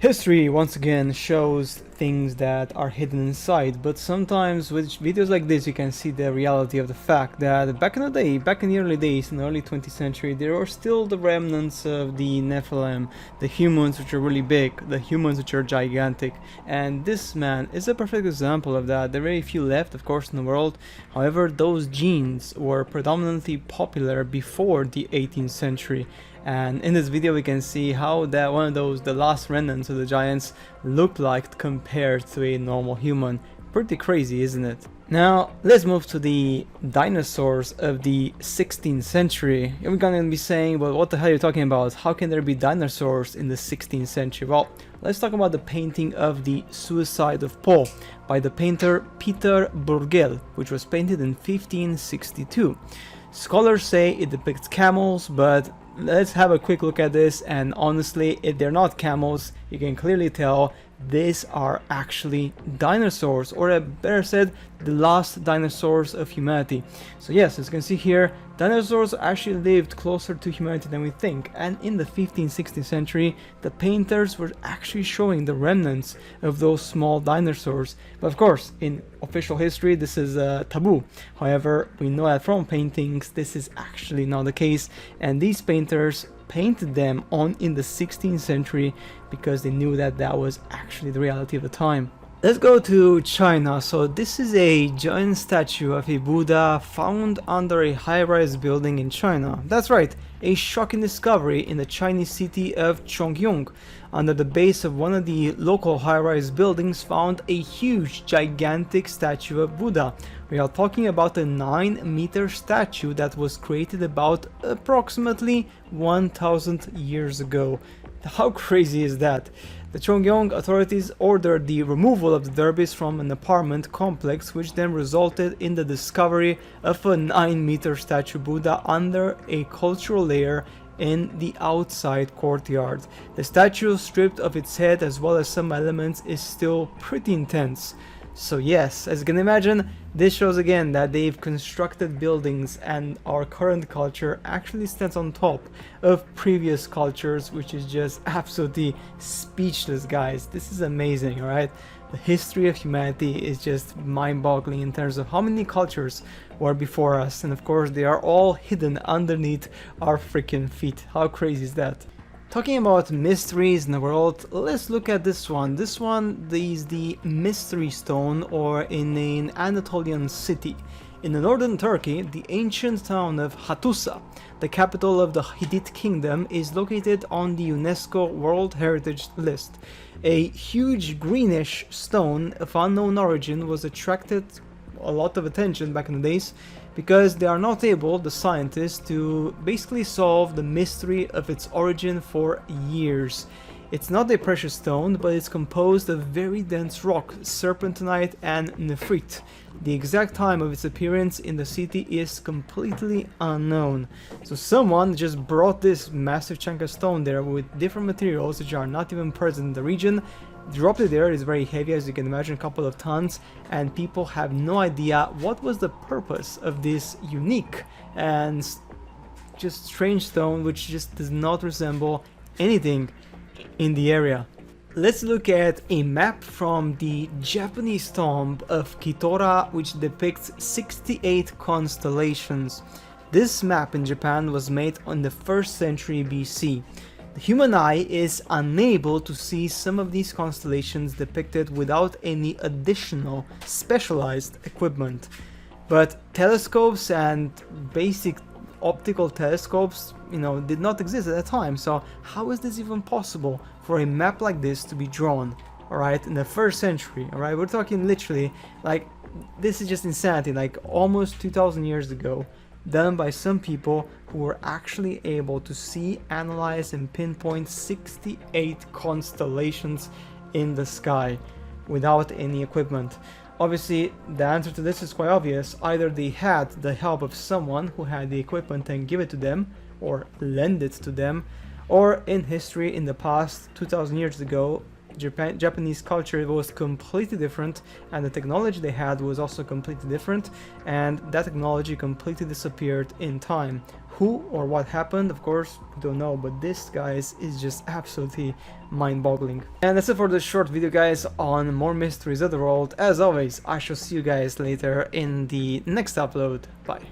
History once again shows things that are hidden inside, but sometimes with videos like this you can see the reality of the fact that back in the day, back in the early days, in the early 20th century, there are still the remnants of the Nephilim, the humans which are really big, the humans which are gigantic, and this man is a perfect example of that. There are very few left, of course, in the world. However, those genes were predominantly popular before the 18th century. And in this video we can see how that one of those, the last remnants of the giants, looked like compared to a normal human. Pretty crazy, isn't it? Now let's move to the dinosaurs of the 16th century. You're gonna be saying, well, what the hell are you talking about? How can there be dinosaurs in the 16th century? Well, let's talk about the painting of the Suicide of Paul by the painter Peter Bruegel, which was painted in 1562. Scholars say it depicts camels, but let's have a quick look at this, and honestly, if they're not camels, you can clearly tell these are actually dinosaurs, or better said, the last dinosaurs of humanity. So yes, as you can see here, dinosaurs actually lived closer to humanity than we think, and in the 15th, 16th century, the painters were actually showing the remnants of those small dinosaurs. But of course, in official history, this is taboo. However, we know that from paintings, this is actually not the case, and these painters painted them on in the 16th century because they knew that that was actually the reality of the time. Let's go to China. So this is a giant statue of a Buddha found under a high-rise building in China. That's right, a shocking discovery in the Chinese city of Chongyong. Under the base of one of the local high-rise buildings found a huge, gigantic statue of Buddha. We are talking about a 9-meter statue that was created about approximately 1000 years ago. How crazy is that? The Chongyong authorities ordered the removal of the dervish from an apartment complex, which then resulted in the discovery of a 9-meter statue Buddha under a cultural layer in the outside courtyard. The statue, stripped of its head as well as some elements, is still pretty intense. So yes, as you can imagine, this shows again that they've constructed buildings and our current culture actually stands on top of previous cultures, which is just absolutely speechless, guys. This is amazing, alright? The history of humanity is just mind-boggling in terms of how many cultures were before us, and of course they are all hidden underneath our freaking feet. How crazy is that? Talking about mysteries in the world, let's look at this one. This one is the Mystery Stone, or in an Anatolian city. In the northern Turkey, the ancient town of Hattusa, the capital of the Hittite kingdom, is located on the UNESCO World Heritage List. A huge greenish stone of unknown origin was attracted a lot of attention back in the days because they are not able, the scientists, to basically solve the mystery of its origin for years. It's not a precious stone, but it's composed of very dense rock, serpentinite and nephrite. The exact time of its appearance in the city is completely unknown. So someone just brought this massive chunk of stone there with different materials which are not even present in the region, dropped it there. It's very heavy, as you can imagine, a couple of tons, and people have no idea what was the purpose of this unique and just strange stone which just does not resemble anything in the area. Let's look at a map from the Japanese tomb of Kitora, which depicts 68 constellations. This map in Japan was made in the 1st century BC. The human eye is unable to see some of these constellations depicted without any additional specialized equipment. But telescopes and basic optical telescopes, did not exist at that time. So how is this even possible for a map like this to be drawn, alright, in the 1st century, alright? We're talking literally, like, this is just insanity, like almost 2000 years ago, done by some people who were actually able to see, analyze, and pinpoint 68 constellations in the sky without any equipment. Obviously, the answer to this is quite obvious. Either they had the help of someone who had the equipment and give it to them, or lend it to them, or in history, in the past, 2000 years ago, Japanese culture was completely different, and the technology they had was also completely different, and that technology completely disappeared in time. Who or what happened, of course, we don't know, but this, guys, is just absolutely mind-boggling. And that's it for this short video, guys, on more mysteries of the world. As always, I shall see you guys later in the next upload. Bye.